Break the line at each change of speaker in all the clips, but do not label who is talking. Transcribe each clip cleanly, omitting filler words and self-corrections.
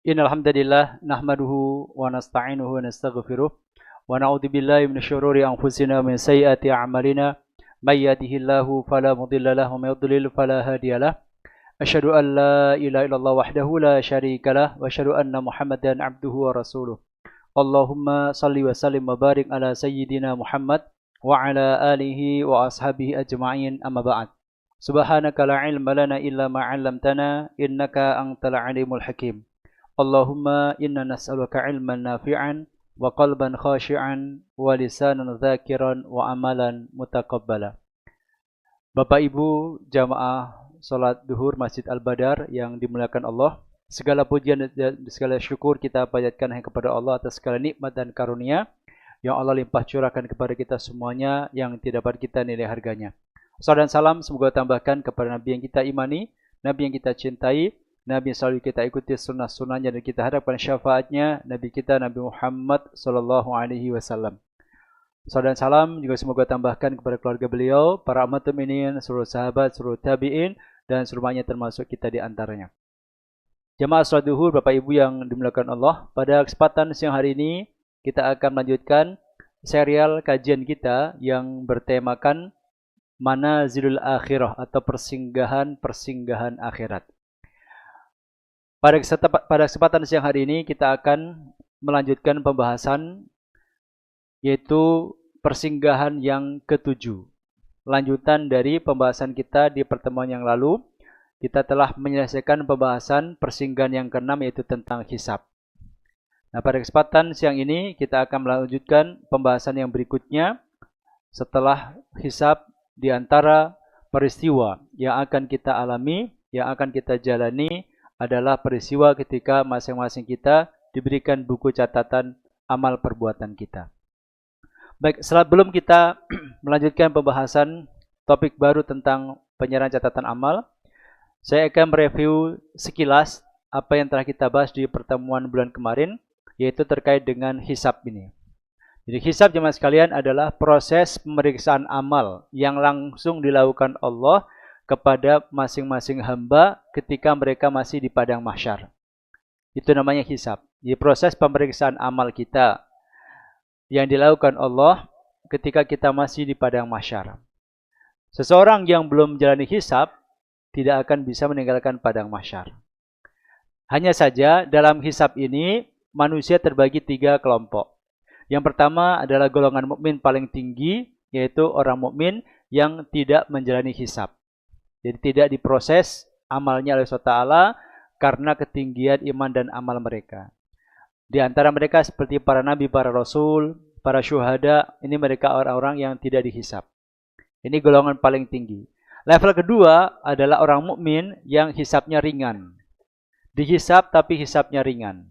Innal hamdalillah nahmaduhu wa nasta'inuhu wa nastaghfiruh wa na'udzu billahi min syururi anfusina wa min sayyiati a'malina may yahdihillahu fala mudilla lahu wa may yudlil fala hadiyalah. Asyhadu an la ilaha illallah wahdahu la syarikalah wa asyhadu anna Muhammadan abduhu wa rasuluh. Allahumma salli wa sallim wa barik ala sayyidina Muhammad wa ala alihi wa ashabihi ajma'in amma ba'd. Subhanaka la ilma lana illa ma 'allamtana innaka antal alimul hakim. Allahumma inna nas'aluka ilman nafi'an wa qalban khashi'an wa lisanan dzakiran wa amalan mutaqabbala. Bapak Ibu jamaah salat duhur Masjid Al-Badar yang dimuliakan Allah, segala pujian dan segala syukur kita panjatkan hanya kepada Allah atas segala nikmat dan karunia yang Allah limpah curahkan kepada kita semuanya yang tidak dapat kita nilai harganya. Salam dan salam semoga tambahkan kepada Nabi yang kita imani, Nabi yang kita cintai, Nabi yang selalu kita ikuti sunnah-sunnahnya dan kita harapkan syafaatnya, Nabi kita Nabi Muhammad sallallahu alaihi wasallam. Salam dan salam juga semoga tambahkan kepada keluarga beliau, para umat mukminin, seluruh sahabat, seluruh tabi'in dan seluruhnya termasuk kita di antaranya. Jemaah salat duhur Bapak Ibu yang dimuliakan Allah, pada kesempatan siang hari ini kita akan melanjutkan serial kajian kita yang bertemakan Manazilul Akhirah atau persinggahan akhirat. Pada kesempatan siang hari ini kita akan melanjutkan pembahasan yaitu persinggahan yang ketujuh. Lanjutan dari pembahasan kita di pertemuan yang lalu, kita telah menyelesaikan pembahasan persinggahan yang keenam yaitu tentang hisab. Nah, pada kesempatan siang ini kita akan melanjutkan pembahasan yang berikutnya setelah hisab di antara peristiwa yang akan kita alami, yang akan kita jalani adalah peristiwa ketika masing-masing kita diberikan buku catatan amal perbuatan kita. Baik, sebelum kita melanjutkan pembahasan topik baru tentang penyerahan catatan amal, saya akan mereview sekilas apa yang telah kita bahas di pertemuan bulan kemarin, yaitu terkait dengan hisab ini. Jadi hisab jemaah sekalian adalah proses pemeriksaan amal yang langsung dilakukan Allah kepada masing-masing hamba ketika mereka masih di padang mahsyar. Itu namanya hisab. Di proses pemeriksaan amal kita yang dilakukan Allah ketika kita masih di padang mahsyar. Seseorang yang belum menjalani hisab tidak akan bisa meninggalkan padang mahsyar. Hanya saja dalam hisab ini manusia terbagi 3 kelompok. Yang pertama adalah golongan mukmin paling tinggi, yaitu orang mukmin yang tidak menjalani hisab. Jadi tidak diproses amalnya oleh Allah Ta'ala karena ketinggian iman dan amal mereka. Di antara mereka seperti para nabi, para rasul, para syuhada, ini mereka orang-orang yang tidak dihisab. Ini golongan paling tinggi. Level kedua adalah orang mukmin yang hisabnya ringan. Dihisab tapi hisabnya ringan.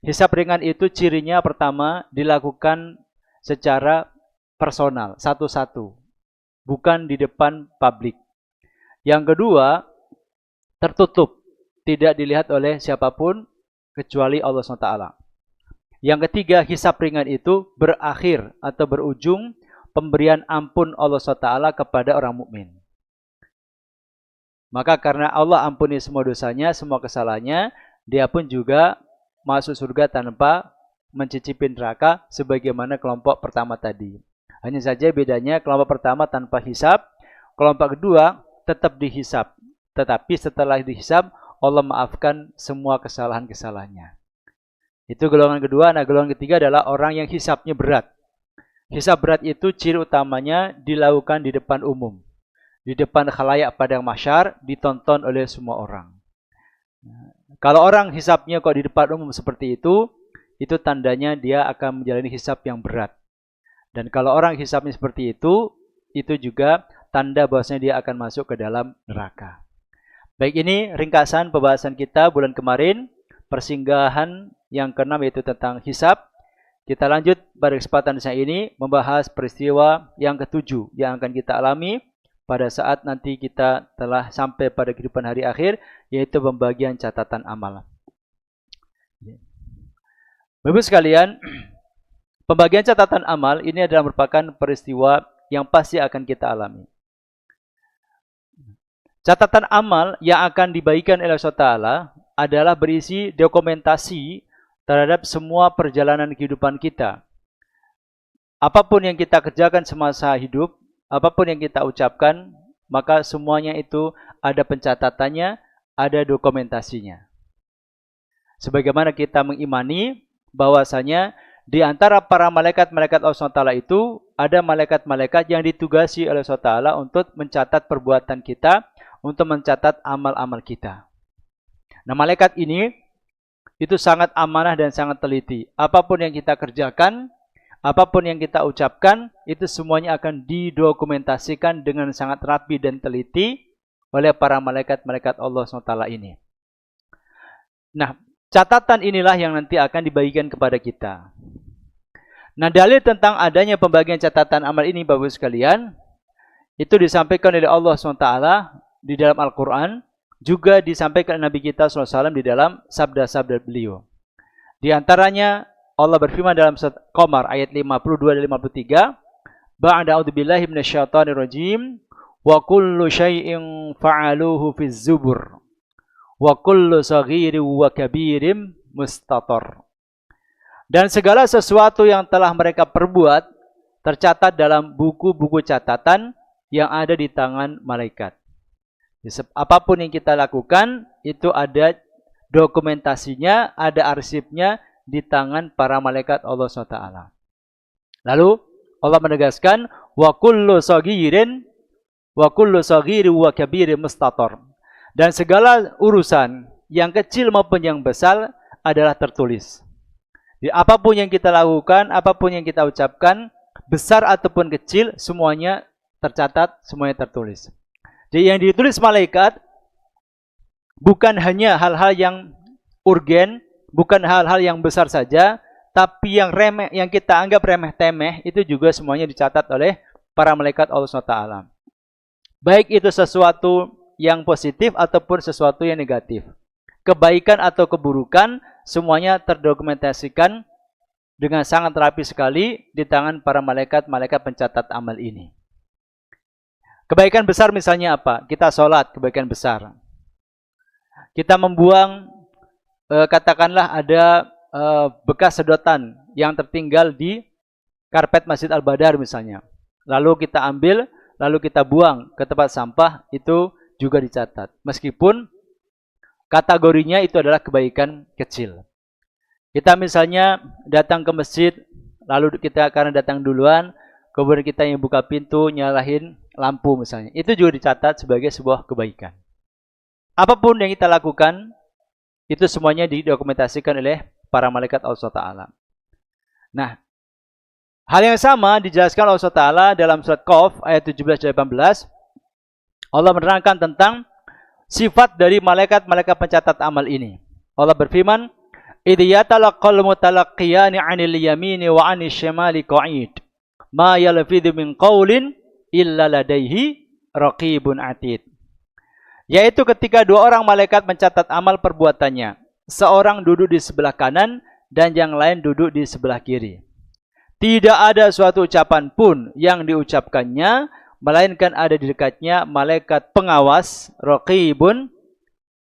Hisab ringan itu cirinya pertama dilakukan secara personal, satu-satu. Bukan di depan publik. Yang kedua, tertutup, tidak dilihat oleh siapapun kecuali Allah SWT. Yang ketiga, hisab ringan itu berakhir atau berujung pemberian ampun Allah SWT kepada orang mukmin. Maka karena Allah ampuni semua dosanya, semua kesalahannya, dia pun juga masuk surga tanpa mencicipi neraka sebagaimana kelompok pertama tadi. Hanya saja bedanya kelompok pertama tanpa hisab, kelompok kedua tetap dihisab, tetapi setelah dihisab Allah maafkan semua kesalahan-kesalahannya. Itu golongan kedua. Nah, golongan ketiga adalah orang yang hisabnya berat. Hisab berat itu ciri utamanya dilakukan di depan umum, di depan khalayak padang mahsyar, ditonton oleh semua orang. Kalau orang hisabnya kok di depan umum seperti itu tandanya dia akan menjalani hisab yang berat. Dan kalau orang hisabnya seperti itu juga tanda bahwasanya dia akan masuk ke dalam neraka. Baik, ini ringkasan pembahasan kita bulan kemarin, persinggahan yang keenam yaitu tentang hisab. Kita lanjut pada kesempatan saya ini membahas peristiwa yang ketujuh yang akan kita alami pada saat nanti kita telah sampai pada kehidupan hari akhir, yaitu pembagian catatan amal. Bapak sekalian, pembagian catatan amal ini adalah merupakan peristiwa yang pasti akan kita alami. Catatan amal yang akan dibagikan oleh Allah Ta'ala adalah berisi dokumentasi terhadap semua perjalanan kehidupan kita. Apapun yang kita kerjakan semasa hidup, apapun yang kita ucapkan, maka semuanya itu ada pencatatannya, ada dokumentasinya. Sebagaimana kita mengimani bahwasanya di antara para malaikat-malaikat Allah SWT itu ada malaikat-malaikat yang ditugasi oleh Allah SWT untuk mencatat perbuatan kita, untuk mencatat amal-amal kita. Nah, malaikat ini itu sangat amanah dan sangat teliti. Apapun yang kita kerjakan, apapun yang kita ucapkan, itu semuanya akan didokumentasikan dengan sangat rapi dan teliti oleh para malaikat-malaikat Allah SWT ini. Nah, catatan inilah yang nanti akan dibagikan kepada kita. Nah, dalil tentang adanya pembagian catatan amal ini, Bapak-Ibu sekalian, itu disampaikan oleh Allah SWT di dalam Al-Quran, juga disampaikan Nabi kita SAW di dalam sabda-sabda beliau. Di antaranya, Allah berfirman dalam surat Qamar ayat 52 dan 53, Ba'da a'udzubillahi minasyaitonirrajim, wa kullu syai'in fa'aluhu fiz zubur, wa kullu saghirin wa kabirin mustatar. Dan segala sesuatu yang telah mereka perbuat tercatat dalam buku-buku catatan yang ada di tangan malaikat. Apapun yang kita lakukan itu ada dokumentasinya, ada arsipnya di tangan para malaikat Allah SWT. Lalu Allah menegaskan wa kullu saghirin wa kabirin mustatar. Dan segala urusan yang kecil maupun yang besar adalah tertulis. Jadi, apapun yang kita lakukan, apapun yang kita ucapkan, besar ataupun kecil, semuanya tercatat, semuanya tertulis. Jadi yang ditulis malaikat bukan hanya hal-hal yang urgen, bukan hal-hal yang besar saja, tapi yang remeh, yang kita anggap remeh-temeh, itu juga semuanya dicatat oleh para malaikat Allah SWT. Baik itu sesuatu yang positif ataupun sesuatu yang negatif. Kebaikan atau keburukan, semuanya terdokumentasikan dengan sangat rapi sekali di tangan para malaikat-malaikat pencatat amal ini. Kebaikan besar misalnya apa? Kita sholat, kebaikan besar. Kita membuang, katakanlah ada bekas sedotan yang tertinggal di karpet Masjid Al-Badar misalnya. Lalu kita ambil, lalu kita buang ke tempat sampah, itu juga dicatat. Meskipun kategorinya itu adalah kebaikan kecil. Kita misalnya datang ke masjid, lalu kita karena datang duluan, kemudian kita yang buka pintu, nyalahin lampu misalnya. Itu juga dicatat sebagai sebuah kebaikan. Apapun yang kita lakukan, itu semuanya didokumentasikan oleh para malaikat Allah SWT. Nah, hal yang sama dijelaskan Allah SWT dalam surat Qaf ayat 17-18. Allah menerangkan tentang sifat dari malaikat-malaikat pencatat amal ini. Allah berfirman, "Idh yatalaqal mutalaqqiyani 'anil yamini wa 'anil shimali qa'id. Ma yalfidhu min qaulin illa ladaihi raqibun atid." Yaitu ketika dua orang malaikat mencatat amal perbuatannya. Seorang duduk di sebelah kanan dan yang lain duduk di sebelah kiri. Tidak ada suatu ucapan pun yang diucapkannya, melainkan ada di dekatnya malaikat pengawas, raqibun,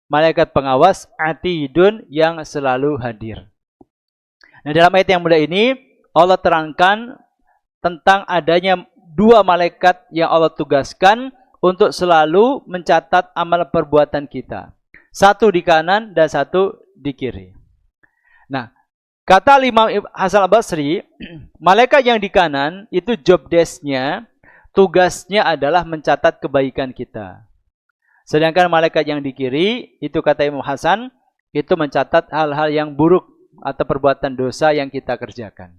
malaikat pengawas, atidun, yang selalu hadir. Nah, dalam ayat yang mulia ini, Allah terangkan tentang adanya dua malaikat yang Allah tugaskan untuk selalu mencatat amal perbuatan kita. Satu di kanan dan satu di kiri. Nah, kata Imam Hasan Al-Basri, malaikat yang di kanan itu job desk-nya, tugasnya adalah mencatat kebaikan kita. Sedangkan malaikat yang di kiri, itu kata Imam Hasan, itu mencatat hal-hal yang buruk atau perbuatan dosa yang kita kerjakan.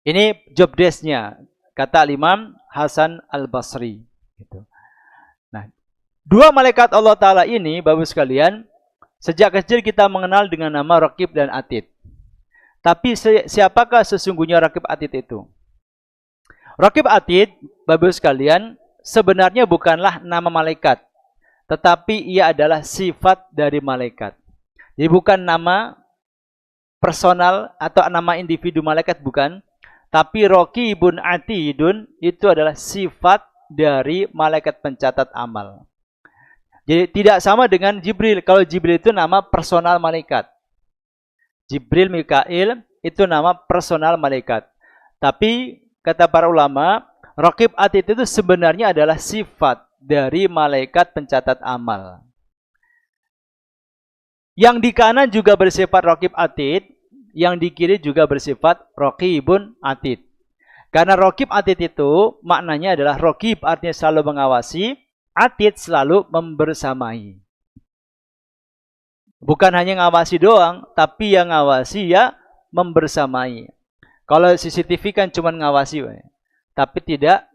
Ini job desk-nya, kata Imam Hasan Al-Basri. Gitu. Nah, dua malaikat Allah Ta'ala ini, Bapak sekalian, sejak kecil kita mengenal dengan nama Raqib dan Atid. Tapi siapakah sesungguhnya Raqib Atid itu? Raqib Atid, Bapak sekalian, sebenarnya bukanlah nama malaikat, tetapi ia adalah sifat dari malaikat. Jadi bukan nama personal atau nama individu malaikat, bukan. Tapi Raqibun Atidun itu adalah sifat dari malaikat pencatat amal. Jadi tidak sama dengan Jibril. Kalau Jibril itu nama personal malaikat. Jibril, Mikail itu nama personal malaikat. Tapi kata para ulama, Raqib Atid itu sebenarnya adalah sifat dari malaikat pencatat amal. Yang di kanan juga bersifat Raqib Atid, yang di kiri juga bersifat Raqibun Atid. Karena Raqib Atid itu maknanya adalah Raqib artinya selalu mengawasi, Atid selalu membersamai. Bukan hanya ngawasi doang, tapi yang ngawasi ya membersamai. Kalau CCTV kan cuma ngawasi, tapi tidak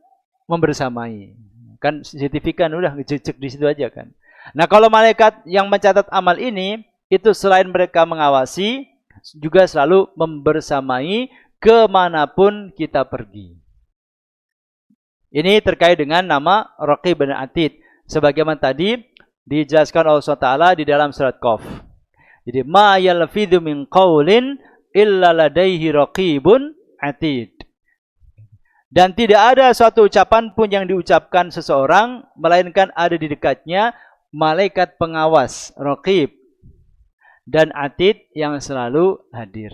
membersamai. Kan CCTV kan udah ngecek di situ aja kan. Nah, kalau malaikat yang mencatat amal ini, itu selain mereka mengawasi, juga selalu membersamai kemanapun kita pergi. Ini terkait dengan nama Raqib dan Atid. Sebagaimana tadi dijelaskan oleh Allah Ta'ala di dalam surat Qaf. Jadi, ma yalfidhu min qawlin illa ladaihi raqibun atid. Dan tidak ada suatu ucapan pun yang diucapkan seseorang, melainkan ada di dekatnya malaikat pengawas, Raqib, dan Atid yang selalu hadir.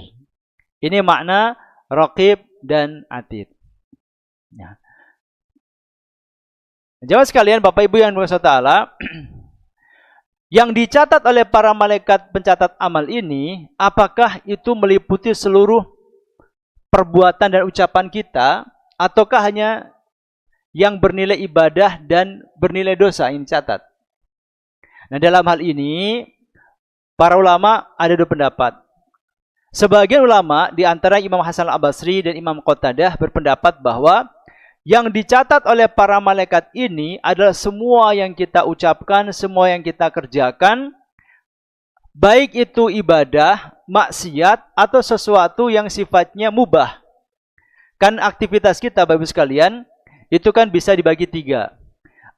Ini makna Raqib dan Atid. Ya. Jemaah sekalian, Bapak Ibu yang dirahmati Allah, yang dicatat oleh para malaikat pencatat amal ini, apakah itu meliputi seluruh perbuatan dan ucapan kita, ataukah hanya yang bernilai ibadah dan bernilai dosa yang dicatat? Nah, dalam hal ini, para ulama ada dua pendapat. Sebagian ulama, di antara Imam Hasan al-Basri dan Imam Qatadah berpendapat bahwa yang dicatat oleh para malaikat ini adalah semua yang kita ucapkan, semua yang kita kerjakan, baik itu ibadah, maksiat, atau sesuatu yang sifatnya mubah. Kan aktivitas kita, Bapak Ibu sekalian, itu kan bisa dibagi tiga.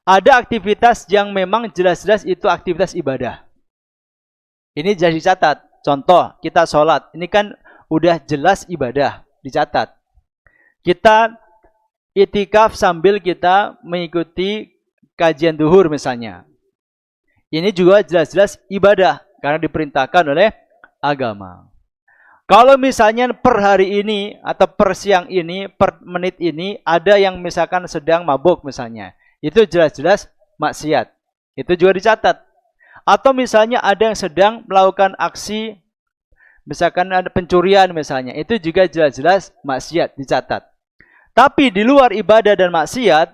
Ada aktivitas yang memang jelas-jelas itu aktivitas ibadah. Ini jadi dicatat. Contoh, kita sholat. Ini kan udah jelas ibadah, dicatat. Kita itikaf sambil kita mengikuti kajian duhur misalnya. Ini juga jelas-jelas ibadah karena diperintahkan oleh agama. Kalau misalnya per hari ini atau per siang ini, per menit ini ada yang misalkan sedang mabuk misalnya. Itu jelas-jelas maksiat. Itu juga dicatat. Atau misalnya ada yang sedang melakukan aksi, misalkan ada pencurian misalnya. Itu juga jelas-jelas maksiat, dicatat. Tapi di luar ibadah dan maksiat,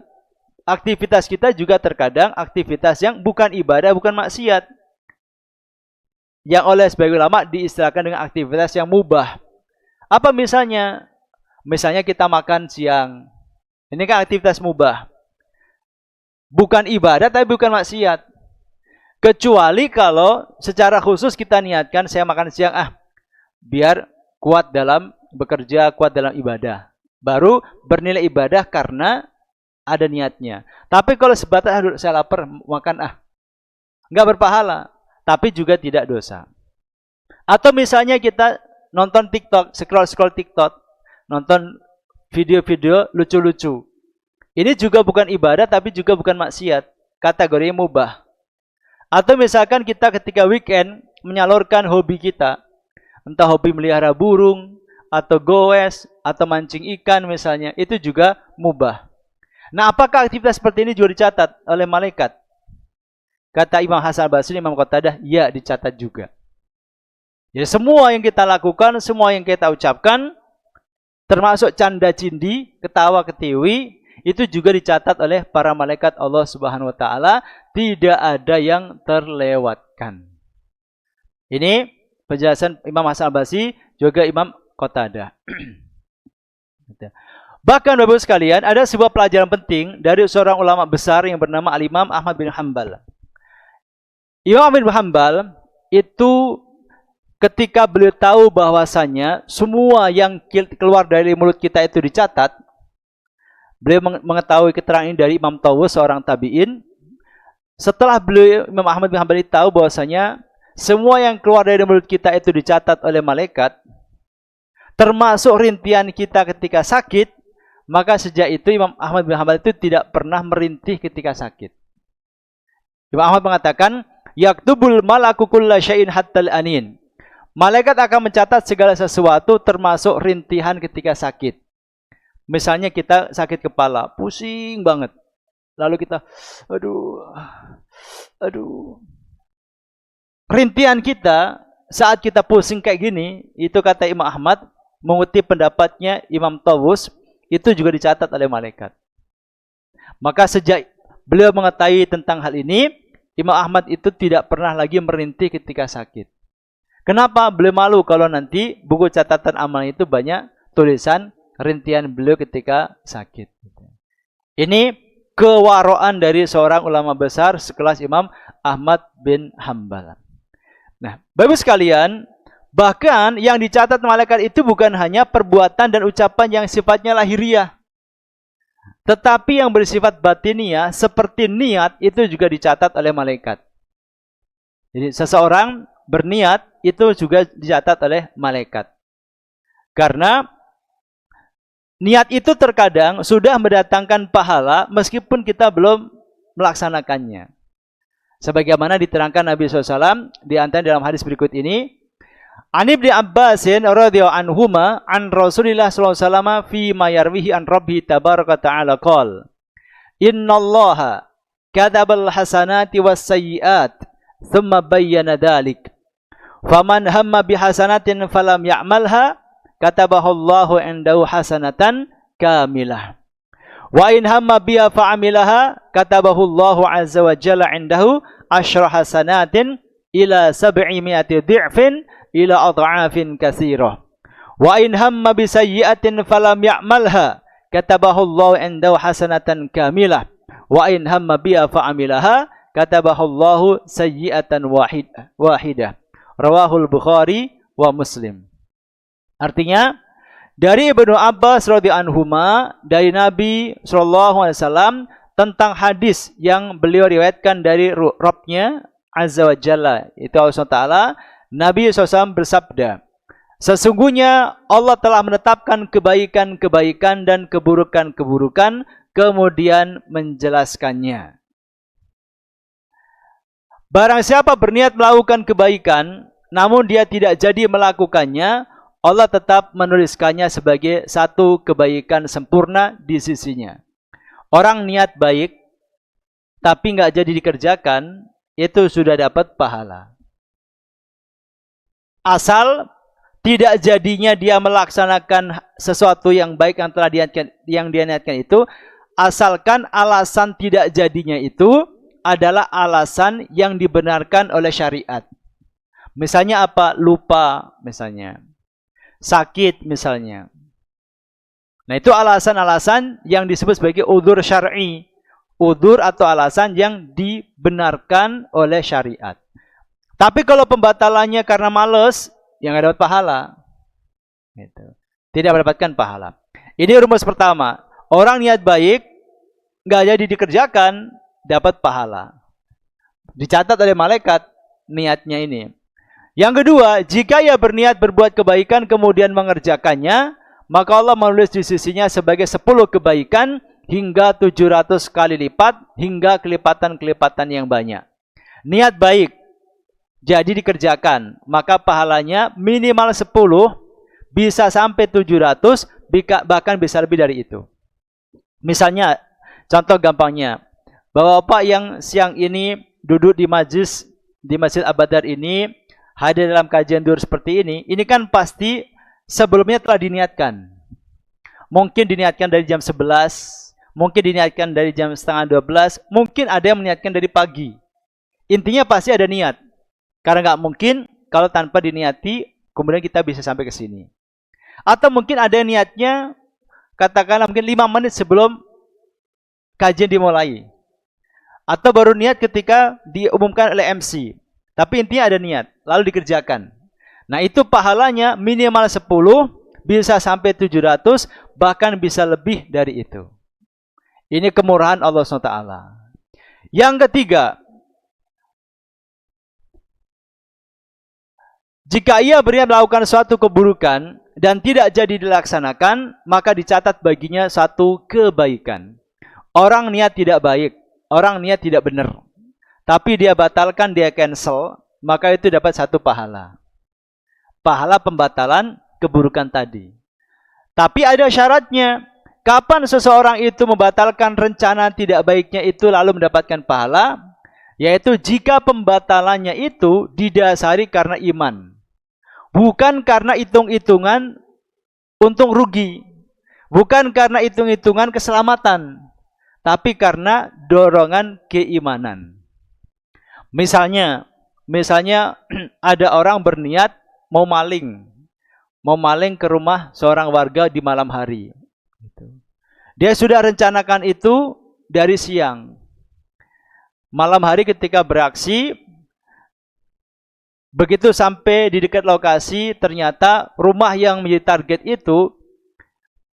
aktivitas kita juga terkadang aktivitas yang bukan ibadah, bukan maksiat. Yang oleh sebagian ulama diistilahkan dengan aktivitas yang mubah. Apa misalnya? Misalnya kita makan siang. Ini kan aktivitas mubah. Bukan ibadah tapi bukan maksiat. Kecuali kalau secara khusus kita niatkan saya makan siang, biar kuat dalam bekerja, kuat dalam ibadah. Baru bernilai ibadah karena ada niatnya. Tapi kalau sebatas saya lapar makan nggak berpahala, tapi juga tidak dosa. Atau misalnya kita nonton TikTok, scroll TikTok, nonton video-video lucu-lucu. Ini juga bukan ibadah tapi juga bukan maksiat, kategorinya mubah. Atau misalkan kita ketika weekend menyalurkan hobi kita, entah hobi melihara burung, atau goes, atau mancing ikan misalnya, itu juga mubah. Nah, apakah aktivitas seperti ini juga dicatat oleh malaikat? Kata Imam Hasan al-Basri, Imam Qatadah, ya dicatat juga. Jadi semua yang kita lakukan, semua yang kita ucapkan, termasuk canda cindi, ketawa ketiwi, itu juga dicatat oleh para malaikat Allah Subhanahu wa taala, tidak ada yang terlewatkan. Ini penjelasan Imam Hasan al-Basri, juga Imam Qatadah. Bahkan Bapak sekalian, ada sebuah pelajaran penting dari seorang ulama besar yang bernama Al-Imam Ahmad bin Hanbal. Imam Ahmad bin Hanbal itu ketika beliau tahu bahwasanya semua yang keluar dari mulut kita itu dicatat, beliau mengetahui keterangan ini dari Imam Tawus, seorang tabi'in. Setelah beliau, Imam Ahmad bin Hanbal tahu bahwasanya semua yang keluar dari mulut kita itu dicatat oleh malaikat, termasuk rintihan kita ketika sakit, maka sejak itu Imam Ahmad bin Hanbal itu tidak pernah merintih ketika sakit. Imam Ahmad mengatakan, yaktubul malaku kulla syai'in hattal anin. Malaikat akan mencatat segala sesuatu termasuk rintihan ketika sakit. Misalnya kita sakit kepala, pusing banget. Lalu kita, aduh. Rintihan kita saat kita pusing kayak gini, itu kata Imam Ahmad, mengutip pendapatnya Imam Tawus, itu juga dicatat oleh malaikat. Maka sejak beliau mengetahui tentang hal ini, Imam Ahmad itu tidak pernah lagi merintih ketika sakit. Kenapa? Beliau malu kalau nanti buku catatan amal itu banyak tulisan rintihan beliau ketika sakit. Ini kewaraan dari seorang ulama besar sekelas Imam Ahmad bin Hanbal. Nah, Bapak sekalian, bahkan yang dicatat malaikat itu bukan hanya perbuatan dan ucapan yang sifatnya lahiriah, tetapi yang bersifat batiniah seperti niat itu juga dicatat oleh malaikat. Jadi seseorang berniat itu juga dicatat oleh malaikat. Karena niat itu terkadang sudah mendatangkan pahala meskipun kita belum melaksanakannya. Sebagaimana diterangkan Nabi SAW di antara dalam hadis berikut ini. An Ibnu Abbasin radhiyallahu anhuma an Rasulillah sallallahu alaihi wasallam fi ma yarwihi an Rabbi tabaraka ta'ala qol. Innallaha katabal hasanati was sayyiat thumma bayyana dzalik. Faman hamma bihasanatin falam ya'malha katabahallahu indahu hasanatan kamilah. Wa in hamma biha fa'amilaha katabahullahu azza wa jalla indahu asyra hasanatin ila 700 dhi'fin ila adha'afin katsirah. Wa in hamma bi sayyi'atin falam ya'malha katabahullahu indahu hasanatan kamilah. Wa in hamma biha fa'amilaha katabahullahu sayyi'atan wahidah. Rawahul Bukhari wa Muslim. Artinya dari Ibnu Abbas radhiyallahu anhuma dari Nabi sallallahu alaihi wasallam tentang hadis yang beliau riwayatkan dari Rabbnya Azza wa Jalla, itu Allah Taala, Nabi SAW bersabda, sesungguhnya Allah telah menetapkan kebaikan-kebaikan dan keburukan-keburukan, kemudian menjelaskannya. Barang siapa berniat melakukan kebaikan, namun dia tidak jadi melakukannya, Allah tetap menuliskannya sebagai satu kebaikan sempurna di sisinya. Orang niat baik, tapi nggak jadi dikerjakan, itu sudah dapat pahala. Asal tidak jadinya dia melaksanakan sesuatu yang baik yang dia niatkan itu, asalkan alasan tidak jadinya itu adalah alasan yang dibenarkan oleh syariat. Misalnya apa? Lupa misalnya. Sakit misalnya. Nah, itu alasan-alasan yang disebut sebagai udzur syar'i. Udzur atau alasan yang dibenarkan oleh syariat. Tapi kalau pembatalannya karena malas, yang nggak dapat pahala. Gitu. Tidak mendapatkan pahala. Ini rumus pertama. Orang niat baik, nggak jadi dikerjakan, dapat pahala. Dicatat oleh malaikat niatnya ini. Yang kedua, jika ia berniat berbuat kebaikan kemudian mengerjakannya, maka Allah menulis di sisinya sebagai 10 kebaikan hingga 700 kali lipat, hingga kelipatan-kelipatan yang banyak. Niat baik jadi dikerjakan, maka pahalanya minimal 10, bisa sampai 700, bahkan bisa lebih dari itu. Misalnya, contoh gampangnya, Bapak-bapak yang siang ini duduk di Masjid Al-Badar ini, hadir dalam kajian duhur seperti ini kan pasti sebelumnya telah diniatkan. Mungkin diniatkan dari jam 11, mungkin diniatkan dari jam setengah 12, mungkin ada yang meniatkan dari pagi. Intinya pasti ada niat. Karena nggak mungkin kalau tanpa diniati, kemudian kita bisa sampai ke sini. Atau mungkin ada yang niatnya, katakanlah mungkin 5 menit sebelum kajian dimulai. Atau baru niat ketika diumumkan oleh MC. Tapi intinya ada niat, lalu dikerjakan. Nah, itu pahalanya minimal 10, bisa sampai 700, bahkan bisa lebih dari itu. Ini kemurahan Allah SWT. Yang ketiga, jika ia berniat melakukan suatu keburukan dan tidak jadi dilaksanakan, maka dicatat baginya satu kebaikan. Orang niat tidak baik, orang niat tidak benar, tapi dia batalkan, dia cancel, maka itu dapat 1 pahala. Pahala pembatalan keburukan tadi. Tapi ada syaratnya. Kapan seseorang itu membatalkan rencana tidak baiknya itu lalu mendapatkan pahala? Yaitu jika pembatalannya itu didasari karena iman. Bukan karena hitung-hitungan untung rugi. Bukan karena hitung-hitungan keselamatan. Tapi karena dorongan keimanan. Misalnya ada orang berniat mau maling ke rumah seorang warga di malam hari. Dia sudah rencanakan itu dari siang. Malam hari ketika beraksi, begitu sampai di dekat lokasi, ternyata rumah yang menjadi target itu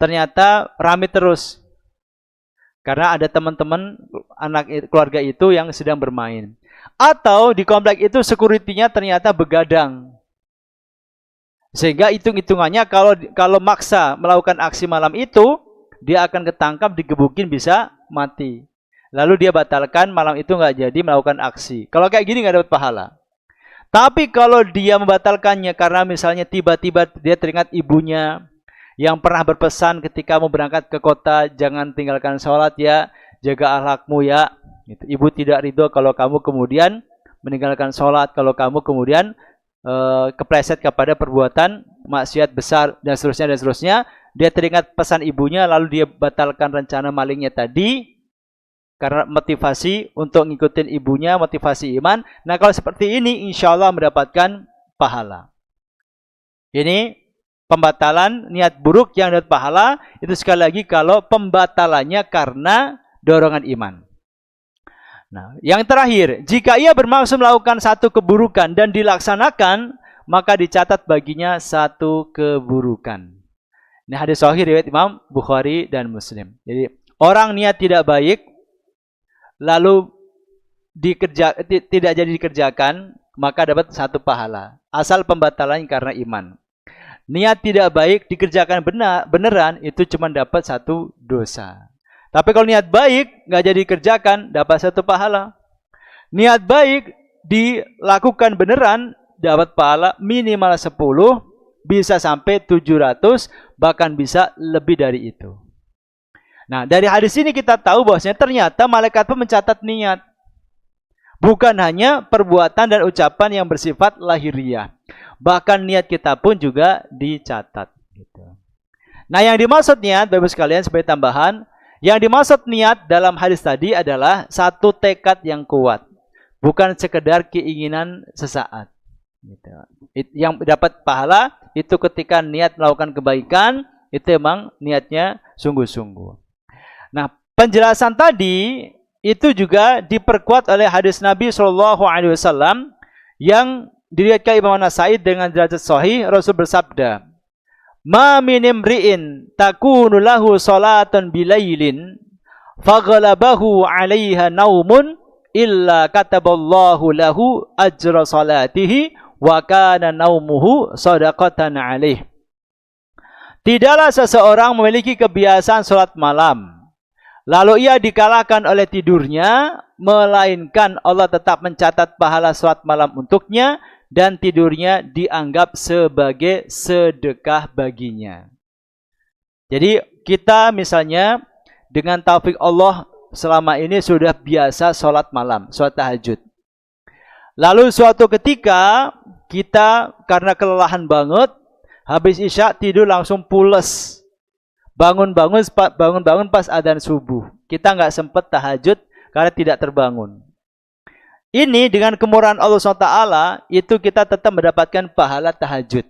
ternyata ramai terus. Karena ada teman-teman anak keluarga itu yang sedang bermain. Atau di komplek itu security-nya ternyata begadang. Sehingga hitung-hitungannya kalau maksa melakukan aksi malam itu, dia akan ketangkap, digebukin, bisa mati. Lalu dia batalkan, malam itu nggak jadi melakukan aksi. Kalau kayak gini nggak dapat pahala. Tapi kalau dia membatalkannya karena misalnya tiba-tiba dia teringat ibunya yang pernah berpesan ketika mau berangkat ke kota, jangan tinggalkan sholat ya, jaga akhlakmu ya. Ibu tidak ridho kalau kamu kemudian meninggalkan sholat, kalau kamu kemudian kepleset kepada perbuatan maksiat besar dan seterusnya. Dia teringat pesan ibunya, lalu dia batalkan rencana malingnya tadi karena motivasi untuk ngikutin ibunya, motivasi iman. Nah, kalau seperti ini insya Allah mendapatkan pahala. Ini pembatalan niat buruk yang dapat pahala, itu sekali lagi kalau pembatalannya karena dorongan iman. Nah, yang terakhir, jika ia bermaksud melakukan satu keburukan dan dilaksanakan, maka dicatat baginya 1 keburukan. Ini hadis sahih riwayat Imam Bukhari dan Muslim. Jadi orang niat tidak baik lalu tidak jadi dikerjakan, maka dapat 1 pahala. Asal pembatalan karena iman. Niat tidak baik dikerjakan beneran, itu cuma dapat 1 dosa. Tapi kalau niat baik nggak jadi dikerjakan, dapat 1 pahala. Niat baik dilakukan beneran, dapat pahala minimal 10, bisa sampai 700, bahkan bisa lebih dari itu. Nah, dari hadis ini kita tahu bahwasanya ternyata malaikat pun mencatat niat. Bukan hanya perbuatan dan ucapan yang bersifat lahiriah. Bahkan niat kita pun juga dicatat. Nah, yang dimaksud niat, Bapak sekalian, sebagai tambahan, yang dimaksud niat dalam hadis tadi adalah 1 tekad yang kuat. Bukan sekedar keinginan sesaat. Yang dapat pahala itu ketika niat melakukan kebaikan, itu memang niatnya sungguh-sungguh. Nah, penjelasan tadi itu juga diperkuat oleh hadis Nabi SAW yang diriwayatkan Imam An-Nasa'i dengan derajat sahih. Rasul bersabda, "Ma min imri'in takunu lahu salatun bilailin faghalabahu 'alaiha naumun illa kataballahu lahu ajra salatihi wa kana naumuhu shadaqatan 'alaih." Tidaklah seseorang memiliki kebiasaan salat malam, lalu ia dikalahkan oleh tidurnya, melainkan Allah tetap mencatat pahala salat malam untuknya dan tidurnya dianggap sebagai sedekah baginya. Jadi kita misalnya dengan taufik Allah selama ini sudah biasa salat malam, salat tahajud. Lalu suatu ketika kita karena kelelahan banget, habis isya tidur langsung pules. Bangun pas adzan subuh. Kita nggak sempat tahajud karena tidak terbangun. Ini dengan kemurahan Allah SWT, itu kita tetap mendapatkan pahala tahajud.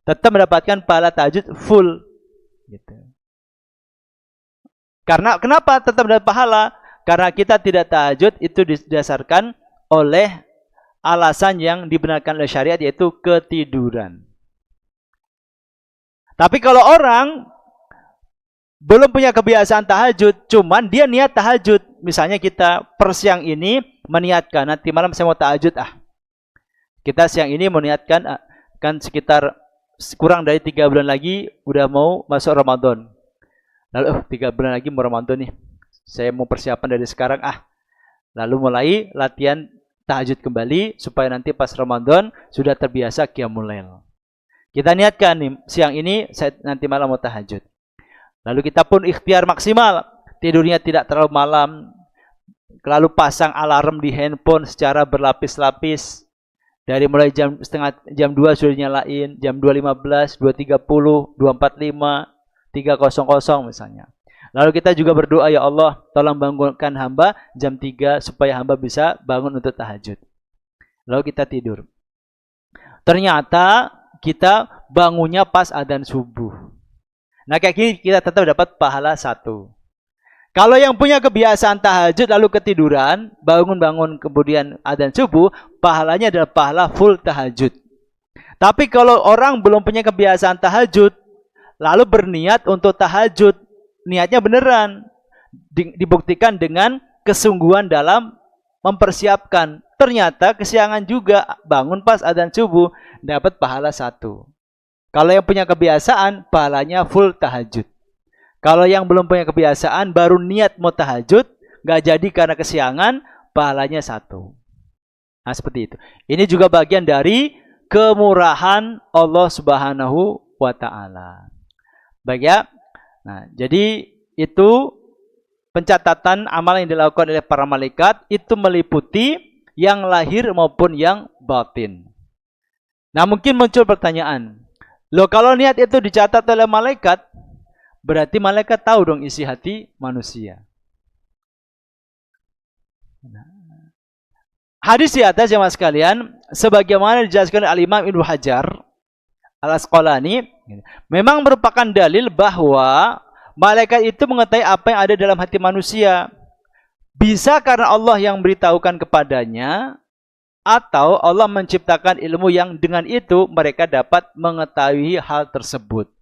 Tetap mendapatkan pahala tahajud full. Gitu. Karena kenapa tetap mendapat pahala? Karena kita tidak tahajud itu didasarkan oleh alasan yang dibenarkan oleh syariat, yaitu ketiduran. Tapi kalau orang belum punya kebiasaan tahajud, cuman dia niat tahajud. Misalnya kita per siang ini meniatkan, nanti malam saya mau tahajud. Kita siang ini meniatkan, kan sekitar kurang dari 3 bulan lagi udah mau masuk Ramadan. Lalu 3 bulan lagi mau Ramadan nih. Saya mau persiapan dari sekarang. Lalu mulai latihan tahajud kembali supaya nanti pas Ramadan sudah terbiasa qiyamul lail. Kita niatkan nih, siang ini saya nanti malam mau tahajud. Lalu kita pun ikhtiar maksimal, tidurnya tidak terlalu malam, lalu pasang alarm di handphone secara berlapis-lapis. Dari mulai jam 2 sudah nyalain, jam 2.15, 2.30, 2.45, 3.00 misalnya. Lalu kita juga berdoa, ya Allah, tolong bangunkan hamba jam 3 supaya hamba bisa bangun untuk tahajud. Lalu kita tidur. Ternyata kita bangunnya pas adzan subuh. Nah kayak gini kita tetap dapat pahala 1. Kalau yang punya kebiasaan tahajud lalu ketiduran, bangun-bangun kemudian adzan subuh, pahalanya adalah pahala full tahajud. Tapi kalau orang belum punya kebiasaan tahajud, lalu berniat untuk tahajud, niatnya beneran, dibuktikan dengan kesungguhan dalam mempersiapkan. Ternyata kesiangan juga, bangun pas adzan subuh, dapat pahala 1. Kalau yang punya kebiasaan, pahalanya full tahajud. Kalau yang belum punya kebiasaan, baru niat mau tahajud, nggak jadi karena kesiangan, pahalanya 1. Nah seperti itu. Ini juga bagian dari kemurahan Allah Subhanahu wa Ta'ala. Baik ya. Nah, jadi itu pencatatan amal yang dilakukan oleh para malaikat itu meliputi yang lahir maupun yang batin. Nah, mungkin muncul pertanyaan. Loh, kalau niat itu dicatat oleh malaikat, berarti malaikat tahu dong isi hati manusia. Hadis di atas jemaah sekalian, sebagaimana dijelaskan oleh Al-Imam Ibnu Hajar Al-Asqalani, memang merupakan dalil bahwa malaikat itu mengetahui apa yang ada dalam hati manusia. Bisa karena Allah yang beritahukan kepadanya, atau Allah menciptakan ilmu yang dengan itu mereka dapat mengetahui hal tersebut.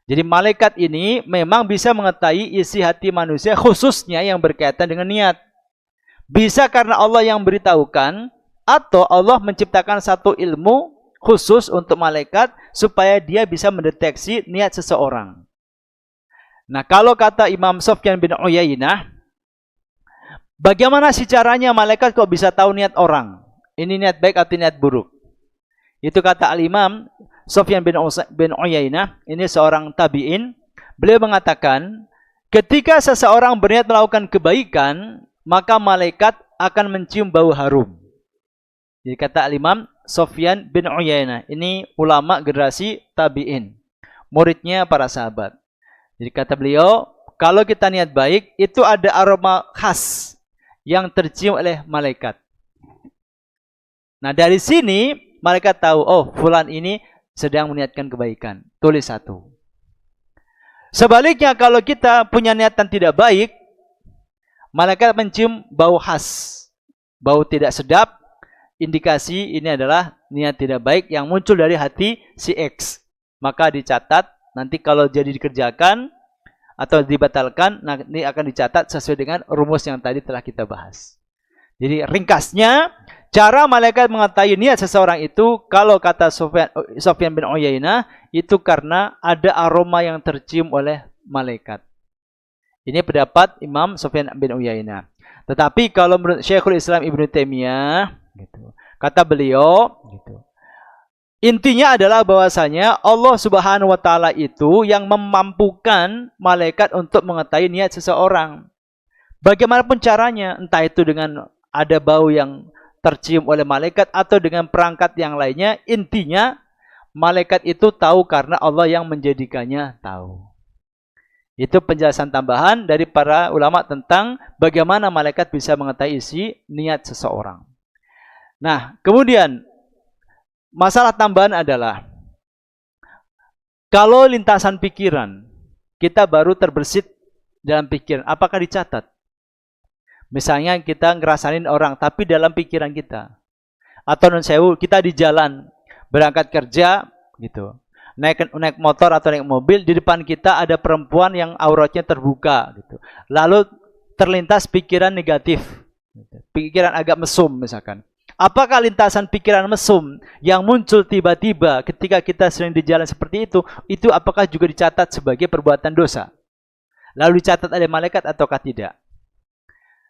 Jadi malaikat ini memang bisa mengetahui isi hati manusia, khususnya yang berkaitan dengan niat. Bisa karena Allah yang beritahukan, atau Allah menciptakan satu ilmu khusus untuk malaikat supaya dia bisa mendeteksi niat seseorang. Nah, kalau kata Imam Sufyan bin Uyainah, bagaimana sih caranya malaikat kok bisa tahu niat orang? Ini niat baik atau niat buruk? Itu kata Al-Imam Sufyan bin Uyainah, ini seorang tabi'in. Beliau mengatakan, ketika seseorang berniat melakukan kebaikan, maka malaikat akan mencium bau harum. Jadi kata Al-Imam Sufyan bin Uyainah, ini ulama generasi tabi'in, muridnya para sahabat. Jadi kata beliau, kalau kita niat baik, itu ada aroma khas yang tercium oleh malaikat. Nah dari sini malaikat tahu, oh fulan ini sedang meniatkan kebaikan. Tulis 1. Sebaliknya kalau kita punya niatan tidak baik, malaikat mencium bau khas, bau tidak sedap, indikasi ini adalah niat tidak baik yang muncul dari hati si X. Maka dicatat, nanti kalau jadi dikerjakan atau dibatalkan, nanti akan dicatat sesuai dengan rumus yang tadi telah kita bahas. Jadi ringkasnya, cara malaikat mengetahui niat seseorang itu, kalau kata Sufyan bin Uyainah, itu karena ada aroma yang tercium oleh malaikat. Ini pendapat Imam Sufyan bin Uyainah. Tetapi kalau menurut Syekhul Islam Ibnu Taimiyah, gitu, kata beliau, gitu, intinya adalah bahwasanya Allah Subhanahu wa Ta'ala itu yang memampukan malaikat untuk mengetahui niat seseorang. Bagaimanapun caranya, entah itu dengan ada bau yang tercium oleh malaikat atau dengan perangkat yang lainnya, intinya malaikat itu tahu karena Allah yang menjadikannya tahu. Itu penjelasan tambahan dari para ulama tentang bagaimana malaikat bisa mengetahui isi niat seseorang. Nah, kemudian masalah tambahan adalah kalau lintasan pikiran kita baru terbersit dalam pikiran, apakah dicatat? Misalnya kita ngerasain orang, tapi dalam pikiran kita. Atau non sewu, kita di jalan, berangkat kerja, gitu. Naik motor atau naik mobil, di depan kita ada perempuan yang auratnya terbuka, gitu. Lalu terlintas pikiran negatif, gitu. Pikiran agak mesum misalkan. Apakah lintasan pikiran mesum yang muncul tiba-tiba ketika kita sering di jalan seperti itu apakah juga dicatat sebagai perbuatan dosa? Lalu dicatat oleh malaikat ataukah tidak?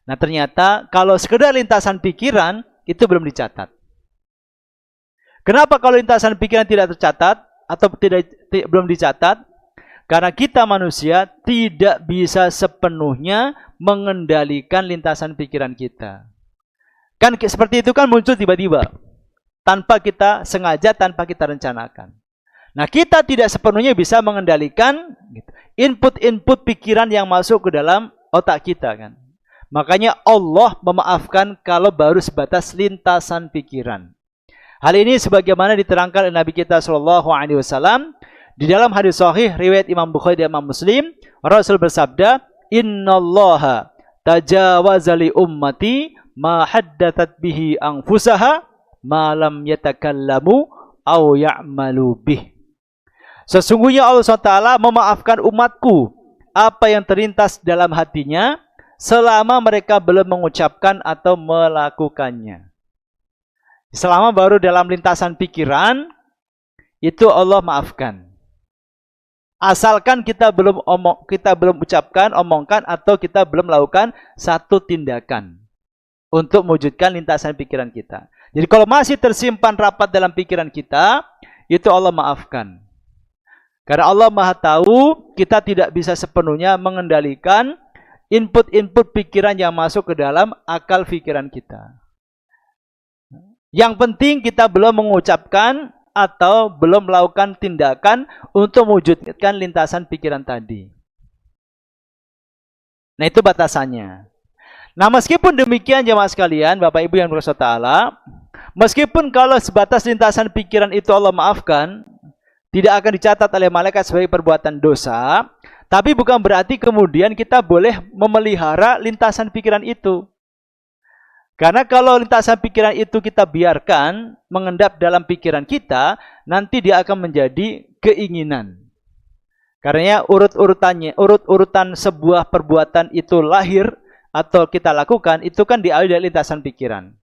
Nah ternyata kalau sekedar lintasan pikiran itu belum dicatat. Kenapa kalau lintasan pikiran tidak tercatat atau belum dicatat? Karena kita manusia tidak bisa sepenuhnya mengendalikan lintasan pikiran kita. Kan seperti itu kan muncul tiba-tiba. Tanpa kita sengaja, tanpa kita rencanakan. Nah kita tidak sepenuhnya bisa mengendalikan input-input pikiran yang masuk ke dalam otak kita kan. Makanya Allah memaafkan kalau baru sebatas lintasan pikiran. Hal ini sebagaimana diterangkan oleh Nabi kita SAW di dalam hadis sahih riwayat Imam Bukhari dan Imam Muslim. Rasul bersabda, "Innallaha tajawaza li ummati ma haddathat bihi anfusaha ma lam yatakallamu aw ya'malu bih." Sesungguhnya Allah SWT memaafkan umatku apa yang terlintas dalam hatinya selama mereka belum mengucapkan atau melakukannya. Selama baru dalam lintasan pikiran, itu Allah maafkan. Asalkan kita belum ucapkan, omongkan, atau kita belum melakukan satu tindakan untuk mewujudkan lintasan pikiran kita. Jadi kalau masih tersimpan rapat dalam pikiran kita, itu Allah maafkan. Karena Allah Maha Tahu, kita tidak bisa sepenuhnya mengendalikan input-input pikiran yang masuk ke dalam akal pikiran kita. Yang penting kita belum mengucapkan atau belum melakukan tindakan untuk mewujudkan lintasan pikiran tadi. Nah itu batasannya. Nah meskipun demikian jemaah sekalian, Bapak Ibu yang dirahmati Allah, meskipun kalau sebatas lintasan pikiran itu Allah maafkan, tidak akan dicatat oleh malaikat sebagai perbuatan dosa, tapi bukan berarti kemudian kita boleh memelihara lintasan pikiran itu. Karena kalau lintasan pikiran itu kita biarkan mengendap dalam pikiran kita, nanti dia akan menjadi keinginan. Karena urut-urutan sebuah perbuatan itu lahir atau kita lakukan, itu kan diawali dari lintasan pikiran.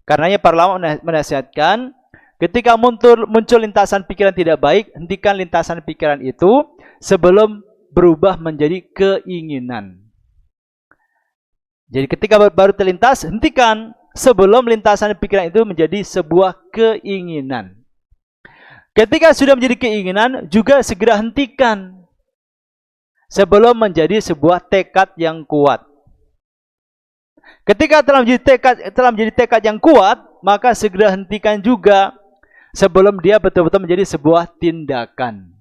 Karenanya para ulama menasihatkan, ketika muncul lintasan pikiran tidak baik, hentikan lintasan pikiran itu sebelum berubah menjadi keinginan. Jadi ketika baru terlintas, hentikan sebelum lintasan pikiran itu menjadi sebuah keinginan. Ketika sudah menjadi keinginan, juga segera hentikan sebelum menjadi sebuah tekad yang kuat. Ketika telah menjadi tekad yang kuat, maka segera hentikan juga sebelum dia betul-betul menjadi sebuah tindakan.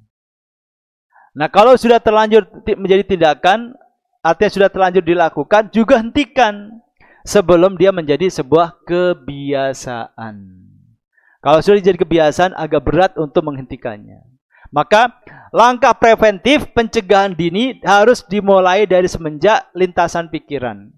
Nah, kalau sudah terlanjur menjadi tindakan, artinya sudah terlanjur dilakukan, juga hentikan sebelum dia menjadi sebuah kebiasaan. Kalau sudah jadi kebiasaan, agak berat untuk menghentikannya. Maka langkah preventif pencegahan dini harus dimulai dari semenjak lintasan pikiran.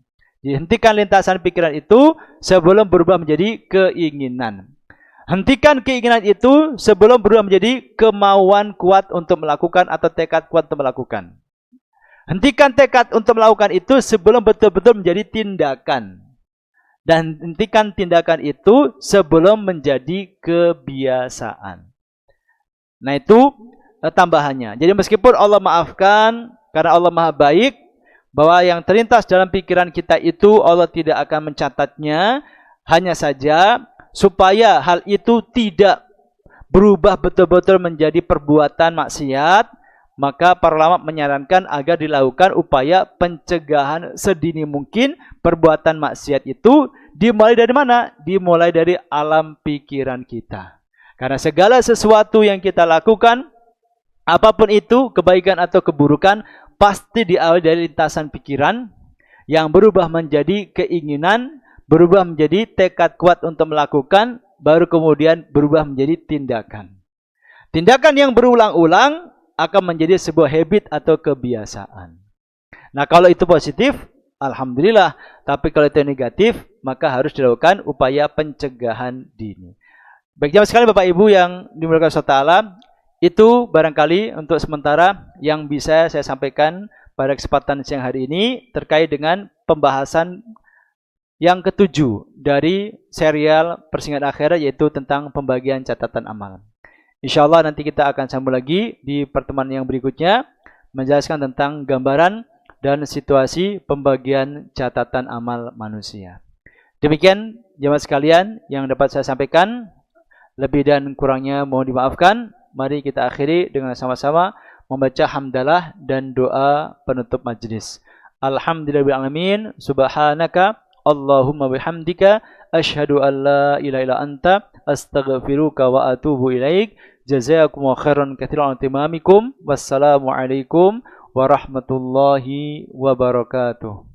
Dihentikan lintasan pikiran itu sebelum berubah menjadi keinginan. Hentikan keinginan itu sebelum berubah menjadi kemauan kuat untuk melakukan atau tekad kuat untuk melakukan. Hentikan tekad untuk melakukan itu sebelum betul-betul menjadi tindakan. Dan hentikan tindakan itu sebelum menjadi kebiasaan. Nah itu tambahannya. Jadi meskipun Allah maafkan, karena Allah Maha Baik, bahwa yang terlintas dalam pikiran kita itu Allah tidak akan mencatatnya, hanya saja supaya hal itu tidak berubah betul-betul menjadi perbuatan maksiat, maka para ulama menyarankan agar dilakukan upaya pencegahan sedini mungkin perbuatan maksiat itu. Dimulai dari mana? Dimulai dari alam pikiran kita. Karena segala sesuatu yang kita lakukan, apapun itu, kebaikan atau keburukan, pasti diawali dari lintasan pikiran yang berubah menjadi keinginan, berubah menjadi tekad kuat untuk melakukan, baru kemudian berubah menjadi tindakan. Tindakan yang berulang-ulang akan menjadi sebuah habit atau kebiasaan. Nah kalau itu positif, alhamdulillah. Tapi kalau itu negatif, maka harus dilakukan upaya pencegahan dini. Baik jamaah sekalian Bapak Ibu yang dimuliakan Allah Ta'ala, itu barangkali untuk sementara yang bisa saya sampaikan pada kesempatan siang hari ini terkait dengan pembahasan yang ketujuh dari serial Persinggahan Akhirat, yaitu tentang pembagian catatan amal. Insya Allah nanti kita akan sambung lagi di pertemuan yang berikutnya, menjelaskan tentang gambaran dan situasi pembagian catatan amal manusia. Demikian jemaah sekalian yang dapat saya sampaikan. Lebih dan kurangnya mohon dimaafkan. Mari kita akhiri dengan sama-sama membaca hamdalah dan doa penutup majlis. Alhamdulillahirabbil alamin. Subhanaka Allahumma bihamdika asyhadu an la ilaha illa anta astaghfiruka wa atubu ilaik. Jazakumullahu khairan katsiran timamikum. Wassalamualaikum warahmatullahi wabarakatuh.